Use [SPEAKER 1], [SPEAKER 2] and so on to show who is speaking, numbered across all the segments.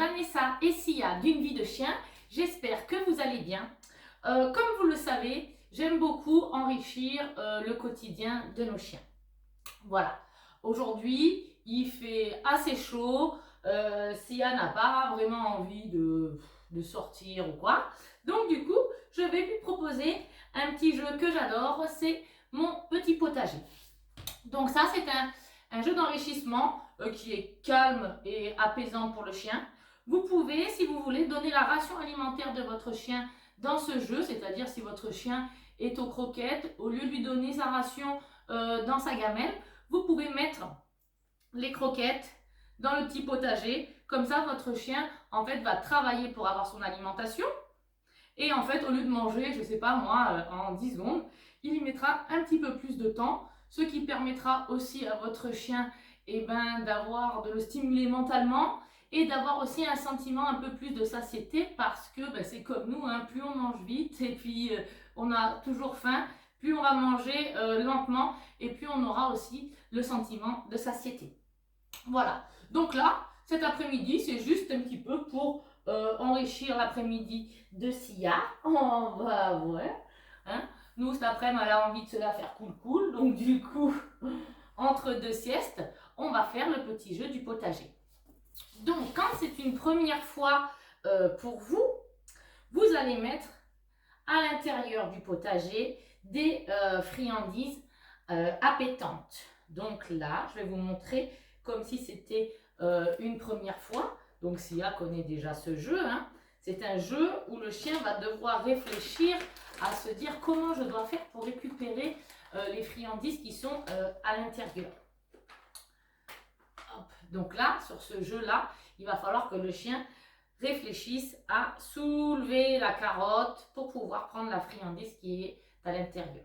[SPEAKER 1] Vanessa et Sia d'une vie de chien. J'espère que vous allez bien. Comme vous le savez, j'aime beaucoup enrichir le quotidien de nos chiens. Voilà. Aujourd'hui, il fait assez chaud. Sia n'a pas vraiment envie de sortir ou quoi. Donc du coup, je vais lui proposer un petit jeu que j'adore. C'est mon petit potager. Donc ça, c'est un jeu d'enrichissement qui est calme et apaisant pour le chien. Vous pouvez, si vous voulez, donner la ration alimentaire de votre chien dans ce jeu, c'est-à-dire si votre chien est aux croquettes, au lieu de lui donner sa ration dans sa gamelle, vous pouvez mettre les croquettes dans le petit potager. Comme ça, votre chien, en fait, va travailler pour avoir son alimentation. Et en fait, au lieu de manger, je ne sais pas moi, en 10 secondes, il y mettra un petit peu plus de temps, ce qui permettra aussi à votre chien de le stimuler mentalement et d'avoir aussi un sentiment un peu plus de satiété parce que c'est comme nous, hein, plus on mange vite et puis on a toujours faim, plus on va manger lentement et plus on aura aussi le sentiment de satiété. Voilà, donc là, cet après-midi, c'est juste un petit peu pour enrichir l'après-midi de Sia. Oh bah ouais, hein. Nous cet après-midi, elle a envie de se la faire cool, donc du coup, entre deux siestes, on va faire le petit jeu du potager. Donc quand c'est une première fois pour vous, vous allez mettre à l'intérieur du potager des friandises appétantes. Donc là, je vais vous montrer comme si c'était une première fois. Donc Sia connaît déjà ce jeu, hein. C'est un jeu où le chien va devoir réfléchir à se dire comment je dois faire pour récupérer les friandises qui sont à l'intérieur. Donc là, sur ce jeu-là, il va falloir que le chien réfléchisse à soulever la carotte pour pouvoir prendre la friandise qui est à l'intérieur.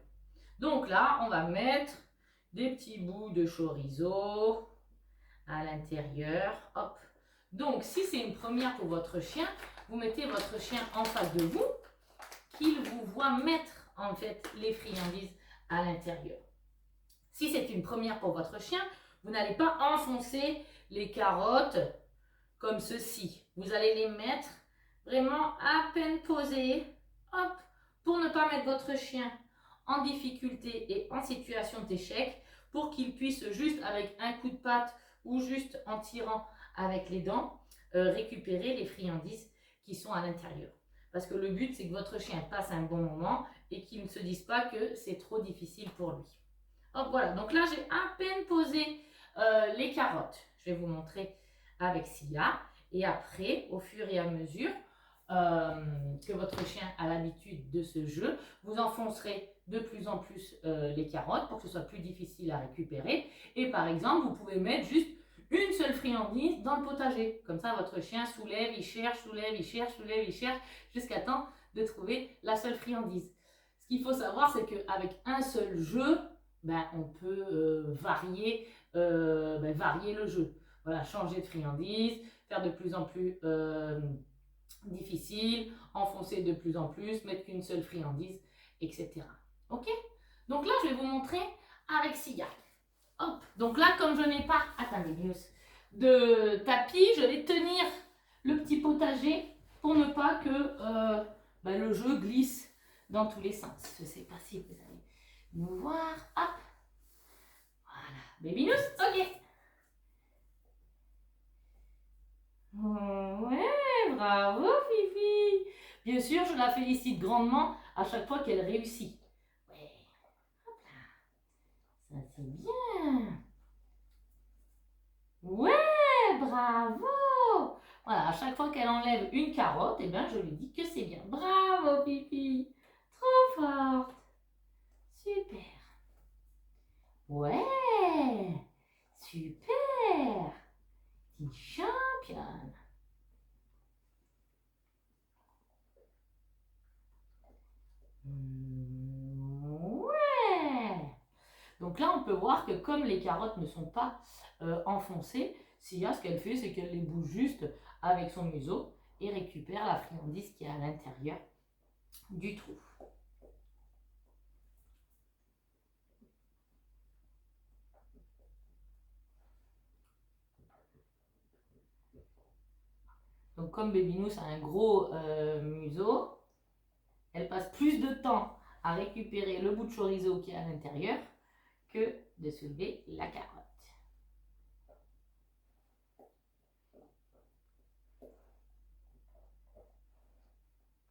[SPEAKER 1] Donc là, on va mettre des petits bouts de chorizo à l'intérieur. Hop. Donc, si c'est une première pour votre chien, vous mettez votre chien en face de vous, qu'il vous voit mettre en fait les friandises à l'intérieur. Si c'est une première pour votre chien, vous n'allez pas enfoncer les carottes comme ceci. Vous allez les mettre vraiment à peine posées, hop, pour ne pas mettre votre chien en difficulté et en situation d'échec, pour qu'il puisse juste avec un coup de patte ou juste en tirant avec les dents, récupérer les friandises qui sont à l'intérieur. Parce que le but, c'est que votre chien passe un bon moment et qu'il ne se dise pas que c'est trop difficile pour lui. Hop, voilà, donc là, j'ai à peine posé les carottes. Je vais vous montrer avec Sia. Et après, au fur et à mesure que votre chien a l'habitude de ce jeu, vous enfoncerez de plus en plus les carottes pour que ce soit plus difficile à récupérer. Et par exemple, vous pouvez mettre juste une seule friandise dans le potager. Comme ça, votre chien soulève, il cherche, soulève, il cherche, soulève, il cherche, jusqu'à temps de trouver la seule friandise. Ce qu'il faut savoir, c'est qu'avec un seul jeu, on peut varier le jeu. Voilà, changer de friandise, faire de plus en plus difficile, enfoncer de plus en plus, mettre qu'une seule friandise, etc. Ok? Donc là, je vais vous montrer avec Sia. Hop. Donc là, comme je n'ai pas, attendez, de tapis, je vais tenir le petit potager pour ne pas que le jeu glisse dans tous les sens. Je ne sais pas si vous allez nous voir. Hop. Voilà. Babynous, ok. Ouais, bravo Fifi. Bien sûr, je la félicite grandement à chaque fois qu'elle réussit. Ouais, hop là. Ça c'est bien. Ouais, bravo. Voilà, à chaque fois qu'elle enlève une carotte, je lui dis que c'est bien. Bravo Fifi. Trop forte. Super. Ouais, super. Petite championne. Ouais. Donc là, on peut voir que comme les carottes ne sont pas enfoncées, Sia, ce qu'elle fait, c'est qu'elle les bouge juste avec son museau et récupère la friandise qui est à l'intérieur du trou. Donc comme Babynous a un gros museau, elle passe plus de temps à récupérer le bout de chorizo qui est à l'intérieur que de soulever la carotte.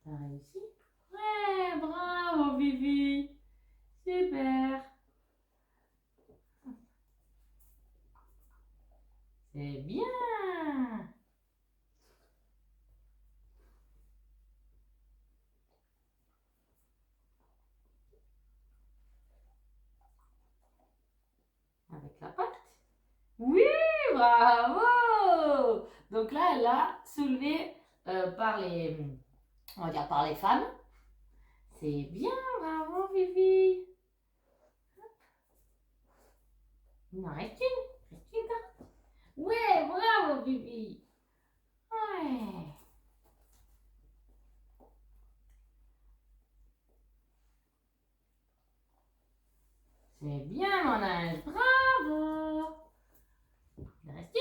[SPEAKER 1] T'as réussi? Ouais, bravo Vivi! Super! C'est bien! Avec la pâte? Oui, bravo! Donc là, elle a soulevé par les, on va dire par les femmes. C'est bien, bravo Vivi! Il en reste une. Reste une. Ouais, bravo Vivi! Ouais. C'est bien mon ange, bravo! Il en reste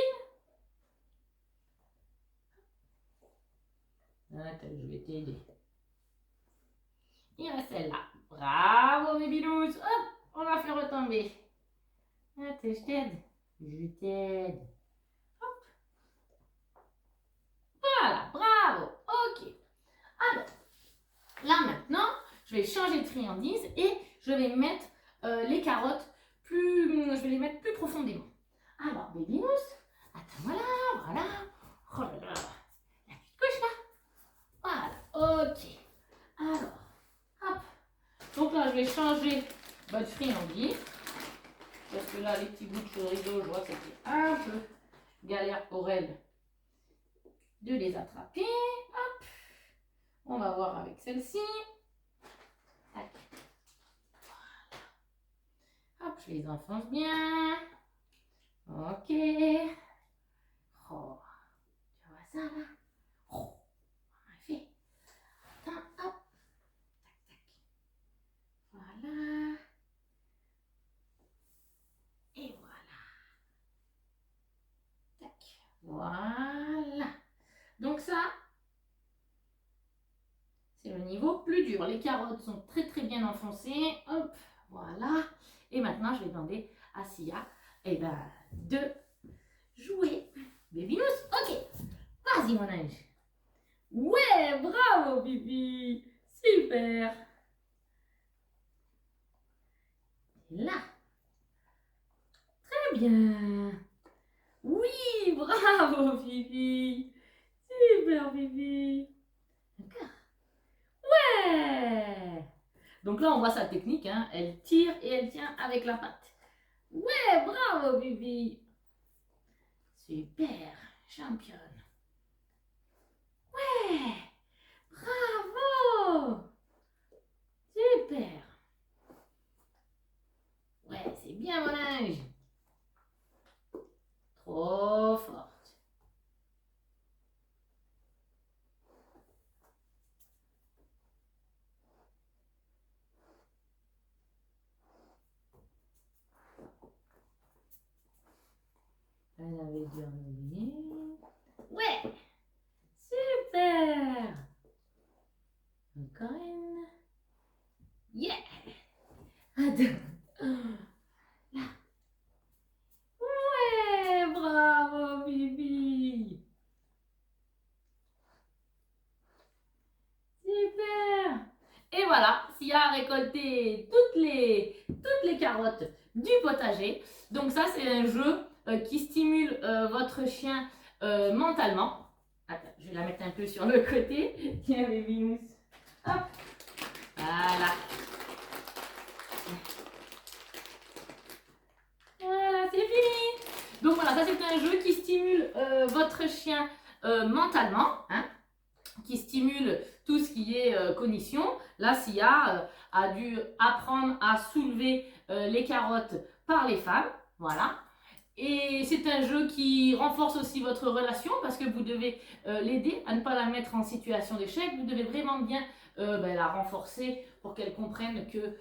[SPEAKER 1] une. Attends, je vais t'aider. Il reste celle-là. Bravo mes binous. Hop, on l'a fait retomber. Attends, je t'aide. Je t'aide. Hop. Voilà, bravo. Ok. Alors, là maintenant, je vais changer de friandise et je vais mettre les carottes je vais les mettre plus profondément. Alors, Babynous, attends, voilà. Oh là là, la petite couche là. Voilà, ok. Alors, hop. Donc là, je vais changer de friandise. Parce que là, les petits bouts de chorizo, je vois que c'était un peu galère pour elle de les attraper. Hop. On va voir avec celle-ci. Hop, je les enfonce bien. Ok. Oh, tu vois ça là? Oh, on fait. Attends, hop. Tac, tac. Voilà. Et voilà. Tac. Voilà. Donc ça, c'est le niveau plus dur. Les carottes sont très très bien enfoncées. Hop, voilà. Et maintenant, je vais demander à Sia de jouer. Babynous, ok. Vas-y mon ange. Ouais, bravo Bibi. Super. Et là. Très bien. Oui, bravo Bibi. Super Bibi. Encore. Ouais. Donc là, on voit sa technique. Hein. Elle tire et elle tient avec la patte. Ouais, bravo Bibi. Super, championne. Ouais, bravo. Super. Ouais, c'est bien mon ange. Trop forte. Elle avait dû en oublier. Ouais, super. Encore une. Yeah. Attends. Là. Ouais, bravo Bibi. Super. Et voilà, Sia a récolté toutes les carottes du potager. Donc ça, c'est un jeu qui stimule votre chien mentalement. Attends, je vais la mettre un peu sur le côté. Tiens, Babynous. Hop. Voilà. Voilà, c'est fini. Donc voilà, ça c'est un jeu qui stimule votre chien mentalement, hein, qui stimule tout ce qui est cognition. Là, Sia a dû apprendre à soulever les carottes par les femmes. Voilà. Et c'est un jeu qui renforce aussi votre relation parce que vous devez l'aider à ne pas la mettre en situation d'échec. Vous devez vraiment bien la renforcer pour qu'elle comprenne que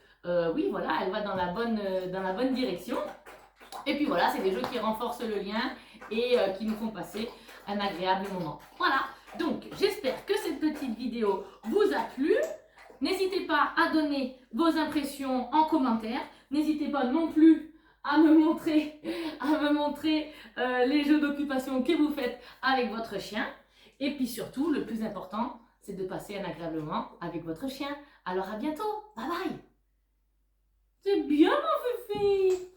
[SPEAKER 1] oui, voilà, elle va dans la bonne direction. Et puis voilà, c'est des jeux qui renforcent le lien et qui nous font passer un agréable moment. Voilà. Donc, j'espère que cette petite vidéo vous a plu. N'hésitez pas à donner vos impressions en commentaire. N'hésitez pas non plus à me montrer, les jeux d'occupation que vous faites avec votre chien. Et puis surtout, le plus important, c'est de passer un agréable moment avec votre chien. Alors à bientôt. Bye bye. C'est bien mon Fifi.